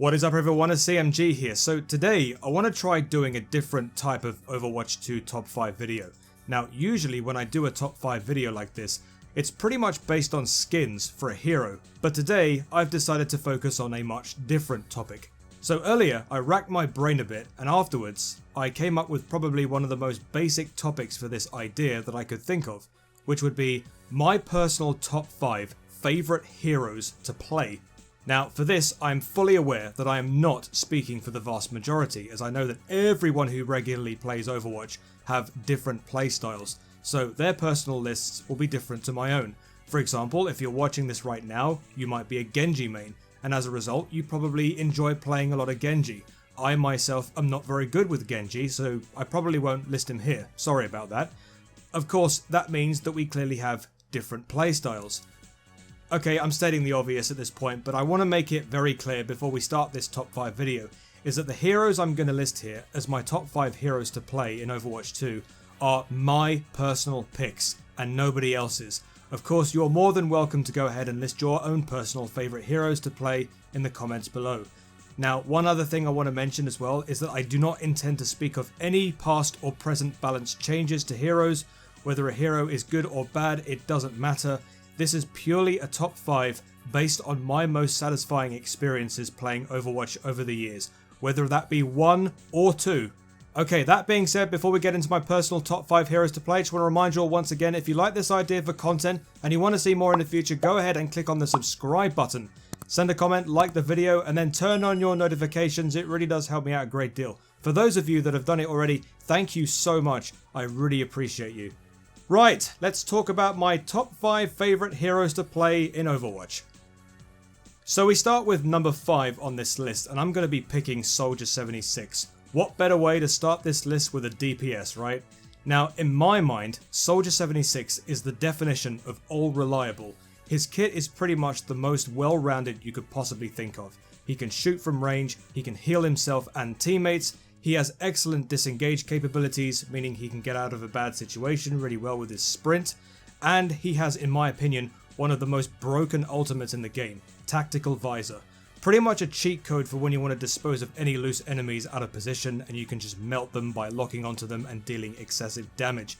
What is up everyone, it's CMG here. So today I want to try doing a different type of Overwatch 2 top 5 video. Now usually when I do a top 5 video like this, it's pretty much based on skins for a hero, but today I've decided to focus on a much different topic. So earlier I racked my brain a bit, and afterwards I came up with probably one of the most basic topics for this idea that I could think of, which would be my personal top 5 favourite heroes to play. Now for this, I'm fully aware that I am not speaking for the vast majority, as I know that everyone who regularly plays Overwatch have different playstyles, so their personal lists will be different to my own. For example, if you're watching this right now, you might be a Genji main, and as a result you probably enjoy playing a lot of Genji. I myself am not very good with Genji, so I probably won't list him here, sorry about that. Of course, that means that we clearly have different playstyles. Okay, I'm stating the obvious at this point, but I want to make it very clear before we start this top 5 video, is that the heroes I'm going to list here as my top 5 heroes to play in Overwatch 2 are my personal picks and nobody else's. Of course, you're more than welcome to go ahead and list your own personal favourite heroes to play in the comments below. Now, one other thing I want to mention as well is that I do not intend to speak of any past or present balance changes to heroes. Whether a hero is good or bad, it doesn't matter. This is purely a top 5 based on my most satisfying experiences playing Overwatch over the years, whether that be 1 or 2. Okay, that being said, before we get into my personal top 5 heroes to play, I just want to remind you all once again, if you like this idea for content and you want to see more in the future, go ahead and click on the subscribe button. Send a comment, like the video, and then turn on your notifications. It really does help me out a great deal. For those of you that have done it already, thank you so much. I really appreciate you. Right, let's talk about my top 5 favourite heroes to play in Overwatch. So we start with number 5 on this list, and I'm going to be picking Soldier 76. What better way to start this list with a DPS, right? Now, in my mind, Soldier 76 is the definition of all reliable. His kit is pretty much the most well-rounded you could possibly think of. He can shoot from range, he can heal himself and teammates, he has excellent disengage capabilities, meaning he can get out of a bad situation really well with his sprint, and he has, in my opinion, one of the most broken ultimates in the game, Tactical Visor. Pretty much a cheat code for when you want to dispose of any loose enemies out of position and you can just melt them by locking onto them and dealing excessive damage.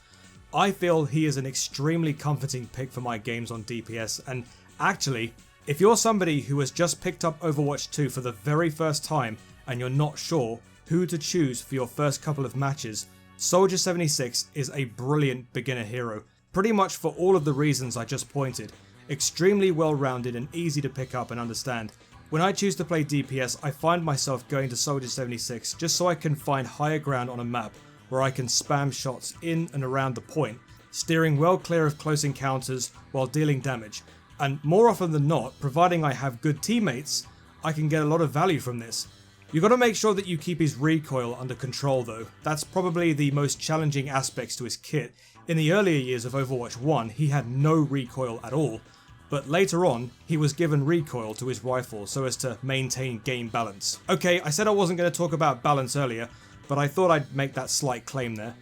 I feel he is an extremely comforting pick for my games on DPS, and actually, if you're somebody who has just picked up Overwatch 2 for the very first time and you're not sure who to choose for your first couple of matches, Soldier 76 is a brilliant beginner hero, pretty much for all of the reasons I just pointed. Extremely well rounded and easy to pick up and understand. When I choose to play DPS, I find myself going to Soldier 76 just so I can find higher ground on a map where I can spam shots in and around the point, steering well clear of close encounters while dealing damage. And more often than not, providing I have good teammates, I can get a lot of value from this. You gotta make sure that you keep his recoil under control though. That's probably the most challenging aspects to his kit. In the earlier years of Overwatch 1, he had no recoil at all, but later on, he was given recoil to his rifle so as to maintain game balance. Okay, I said I wasn't going to talk about balance earlier, but I thought I'd make that slight claim there.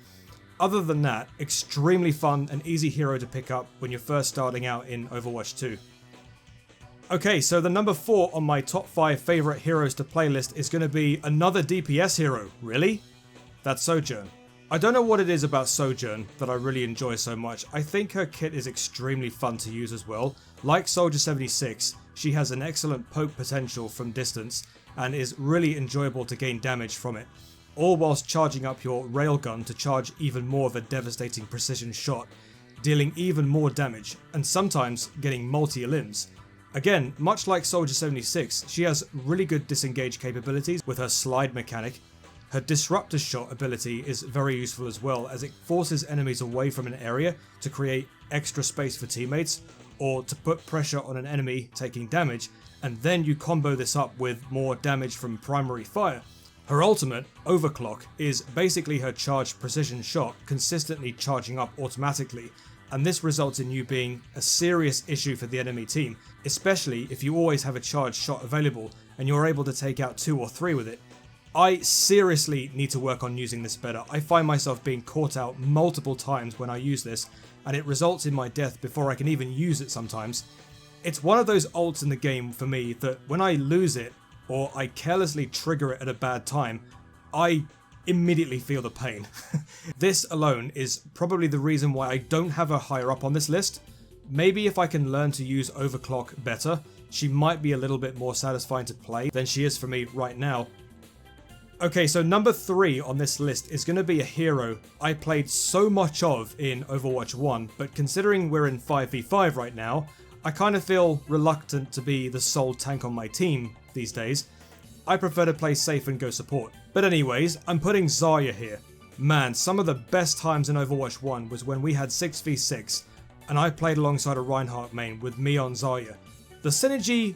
Other than that, extremely fun and easy hero to pick up when you're first starting out in Overwatch 2. Okay, so the number 4 on my top 5 favourite heroes to play list is going to be another DPS hero. Really? That's Sojourn. I don't know what it is about Sojourn that I really enjoy so much. I think her kit is extremely fun to use as well. Like Soldier 76, she has an excellent poke potential from distance and is really enjoyable to gain damage from it, all whilst charging up your railgun to charge even more of a devastating precision shot, dealing even more damage and sometimes getting multi-limbs. Again, much like Soldier 76, she has really good disengage capabilities with her slide mechanic. Her disruptor shot ability is very useful as well, as it forces enemies away from an area to create extra space for teammates, or to put pressure on an enemy taking damage, and then you combo this up with more damage from primary fire. Her ultimate, Overclock, is basically her charged precision shot consistently charging up automatically, and this results in you being a serious issue for the enemy team, especially if you always have a charged shot available and you're able to take out 2 or 3 with it. I seriously need to work on using this better. I find myself being caught out multiple times when I use this, and it results in my death before I can even use it sometimes. It's one of those ults in the game for me that when I lose it, or I carelessly trigger it at a bad time, I immediately feel the pain. This alone is probably the reason why I don't have her higher up on this list. Maybe if I can learn to use overclock better, she might be a little bit more satisfying to play than she is for me right now. Okay, so number 3 on this list is going to be a hero I played so much of in Overwatch 1, but considering we're in 5v5 right now, I kind of feel reluctant to be the sole tank on my team these days. I prefer to play safe and go support. But anyways, I'm putting Zarya here. Man, some of the best times in Overwatch 1 was when we had 6v6, and I played alongside a Reinhardt main with me on Zarya. The synergy,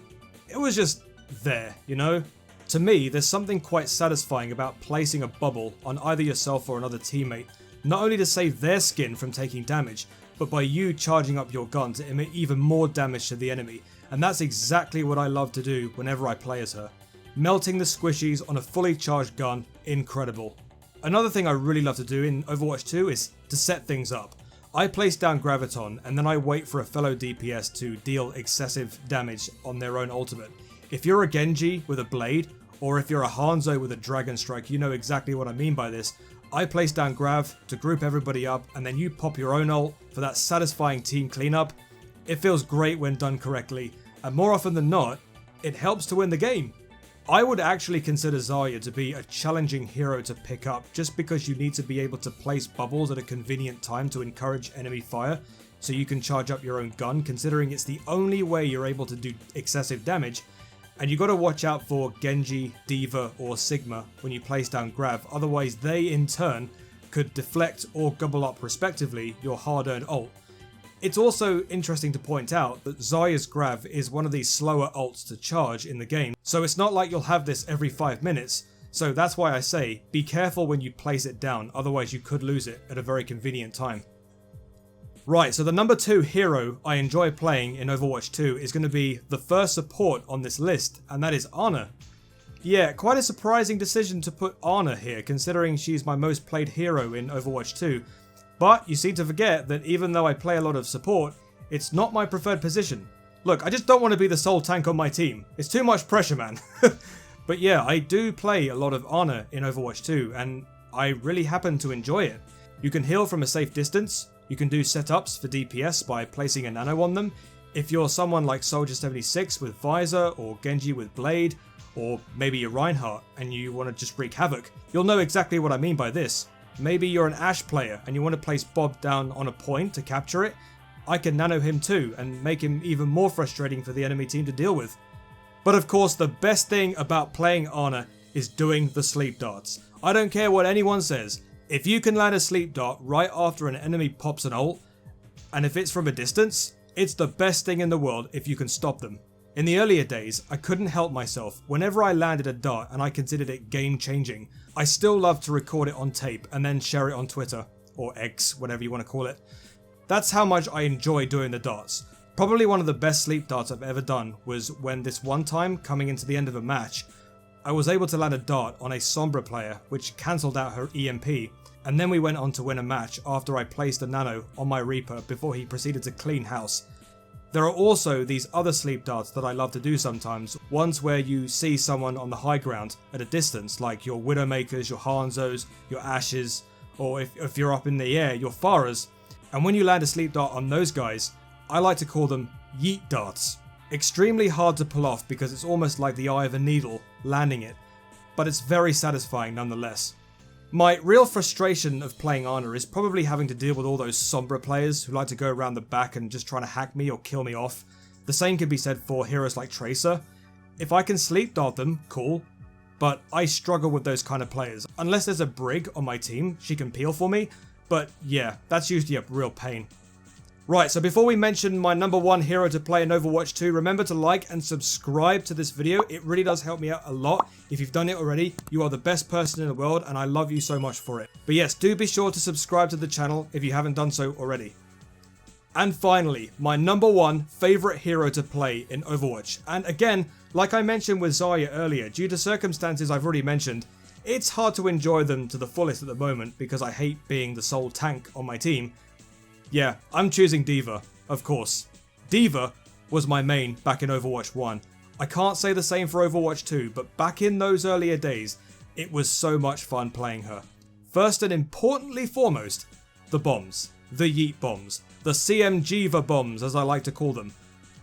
it was just there, you know? To me, there's something quite satisfying about placing a bubble on either yourself or another teammate, not only to save their skin from taking damage, but by you charging up your gun to emit even more damage to the enemy, and that's exactly what I love to do whenever I play as her. Melting the squishies on a fully charged gun, incredible. Another thing I really love to do in Overwatch 2 is to set things up. I place down Graviton and then I wait for a fellow DPS to deal excessive damage on their own ultimate. If you're a Genji with a blade, or if you're a Hanzo with a Dragon Strike, you know exactly what I mean by this. I place down Grav to group everybody up, and then you pop your own ult for that satisfying team cleanup. It feels great when done correctly, and more often than not, it helps to win the game. I would actually consider Zarya to be a challenging hero to pick up just because you need to be able to place bubbles at a convenient time to encourage enemy fire, so you can charge up your own gun, considering it's the only way you're able to do excessive damage. And you gotta watch out for Genji, D.Va or Sigma when you place down Grav, otherwise they in turn could deflect or gobble up respectively your hard-earned ult. It's also interesting to point out that Zarya's Grav is one of these slower ults to charge in the game, so it's not like you'll have this every 5 minutes, so that's why I say be careful when you place it down, otherwise you could lose it at a very convenient time. Right, so the number 2 hero I enjoy playing in Overwatch 2 is going to be the first support on this list, and that is Ana. Yeah, quite a surprising decision to put Ana here, considering she's my most played hero in Overwatch 2. But you seem to forget that even though I play a lot of support, it's not my preferred position. Look, I just don't want to be the sole tank on my team. It's too much pressure, man. But yeah, I do play a lot of Ana in Overwatch 2, and I really happen to enjoy it. You can heal from a safe distance. You can do setups for DPS by placing a nano on them. If you're someone like Soldier 76 with Visor, or Genji with Blade, or maybe you're Reinhardt and you want to just wreak havoc, you'll know exactly what I mean by this. Maybe you're an Ashe player and you want to place Bob down on a point to capture it. I can nano him too and make him even more frustrating for the enemy team to deal with. But of course, the best thing about playing Ana is doing the sleep darts. I don't care what anyone says. If you can land a sleep dart right after an enemy pops an ult, and if it's from a distance, it's the best thing in the world if you can stop them. In the earlier days, I couldn't help myself. Whenever I landed a dart and I considered it game changing, I still loved to record it on tape and then share it on Twitter, or X, whatever you want to call it. That's how much I enjoy doing the darts. Probably one of the best sleep darts I've ever done was when this one time, coming into the end of a match, I was able to land a dart on a Sombra player, which cancelled out her EMP, and then we went on to win a match after I placed a nano on my Reaper before he proceeded to clean house. There are also these other sleep darts that I love to do sometimes, ones where you see someone on the high ground at a distance, like your Widowmakers, your Hanzos, your Ashes, or if you're up in the air, your Pharahs, and when you land a sleep dart on those guys, I like to call them yeet darts. Extremely hard to pull off because it's almost like the eye of a needle landing it, but it's very satisfying nonetheless. My real frustration of playing Ana is probably having to deal with all those Sombra players who like to go around the back and just trying to hack me or kill me off. The same can be said for heroes like Tracer. If I can sleep dart them, cool, but I struggle with those kind of players. Unless there's a Brig on my team, she can peel for me, but yeah, that's usually a real pain. Right, so before we mention my number 1 hero to play in Overwatch 2, remember to like and subscribe to this video. It really does help me out a lot. If you've done it already, you are the best person in the world and I love you so much for it. But yes, do be sure to subscribe to the channel if you haven't done so already. And finally, my number 1 favourite hero to play in Overwatch. And again, like I mentioned with Zarya earlier, due to circumstances I've already mentioned, it's hard to enjoy them to the fullest at the moment because I hate being the sole tank on my team. Yeah, I'm choosing D.Va, of course. D.Va was my main back in Overwatch 1. I can't say the same for Overwatch 2, but back in those earlier days, it was so much fun playing her. First and importantly foremost, the bombs. The yeet bombs. The D.Va bombs, as I like to call them.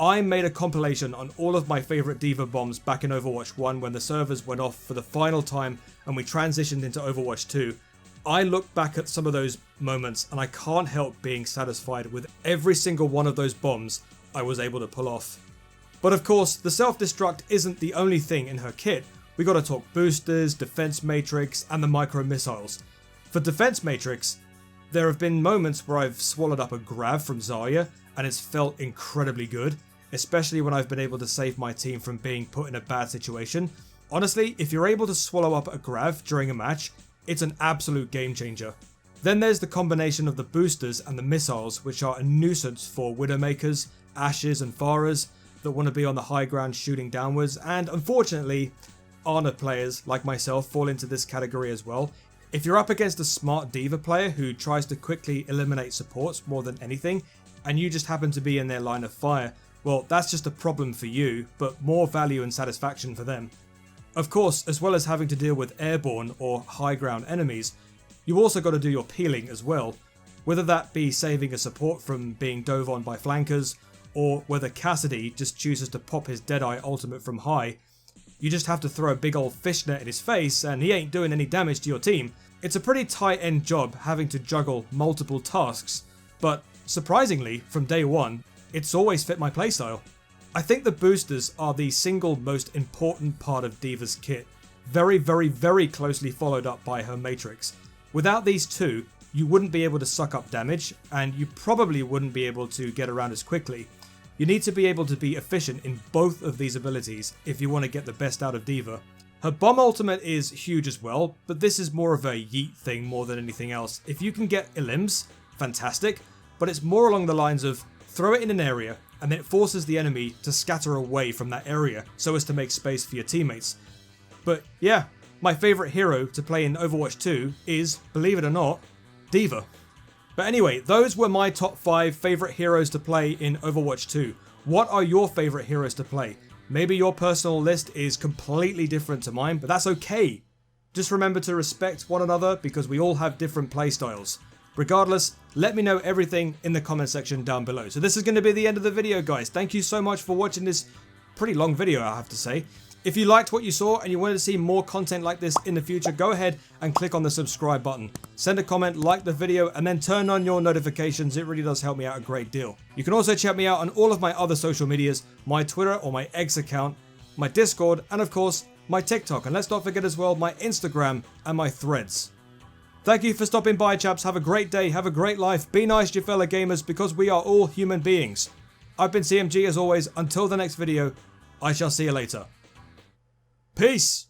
I made a compilation on all of my favourite D.Va bombs back in Overwatch 1 when the servers went off for the final time and we transitioned into Overwatch 2. I look back at some of those moments and I can't help being satisfied with every single one of those bombs I was able to pull off. But of course, the self-destruct isn't the only thing in her kit. We gotta talk boosters, defense matrix, and the micro missiles. For defense matrix, there have been moments where I've swallowed up a grav from Zarya and it's felt incredibly good, especially when I've been able to save my team from being put in a bad situation. Honestly, if you're able to swallow up a grav during a match, it's an absolute game changer. Then there's the combination of the boosters and the missiles, which are a nuisance for Widowmakers, Ashes and Pharahs that want to be on the high ground shooting downwards, and unfortunately, Ana players like myself fall into this category as well. If you're up against a smart D.Va player who tries to quickly eliminate supports more than anything, and you just happen to be in their line of fire, well, that's just a problem for you, but more value and satisfaction for them. Of course, as well as having to deal with airborne or high ground enemies, you also got to do your peeling as well, whether that be saving a support from being dove on by flankers, or whether Cassidy just chooses to pop his Deadeye ultimate from high. You just have to throw a big old fishnet in his face and he ain't doing any damage to your team. It's a pretty tight end job having to juggle multiple tasks, but surprisingly, from day one, it's always fit my playstyle. I think the boosters are the single most important part of D.Va's kit, very, very, very closely followed up by her matrix. Without these two, you wouldn't be able to suck up damage, and you probably wouldn't be able to get around as quickly. You need to be able to be efficient in both of these abilities if you want to get the best out of D.Va. Her bomb ultimate is huge as well, but this is more of a yeet thing more than anything else. If you can get elims, fantastic, but it's more along the lines of throw it in an area and then it forces the enemy to scatter away from that area so as to make space for your teammates. But yeah, my favourite hero to play in Overwatch 2 is, believe it or not, D.Va. But anyway, those were my top 5 favourite heroes to play in Overwatch 2. What are your favourite heroes to play? Maybe your personal list is completely different to mine, but that's okay. Just remember to respect one another because we all have different playstyles. Regardless, let me know everything in the comment section down below. So this is going to be the end of the video, guys. Thank you so much for watching this pretty long video, I have to say. If you liked what you saw and you wanted to see more content like this in the future, go ahead and click on the subscribe button. Send a comment, like the video, and then turn on your notifications. It really does help me out a great deal. You can also check me out on all of my other social medias, my Twitter or my X account, my Discord, and of course, my TikTok. And let's not forget as well, my Instagram and my Threads. Thank you for stopping by, chaps. Have a great day, have a great life. Be nice to your fellow gamers because we are all human beings. I've been CMG as always. Until the next video, I shall see you later. Peace!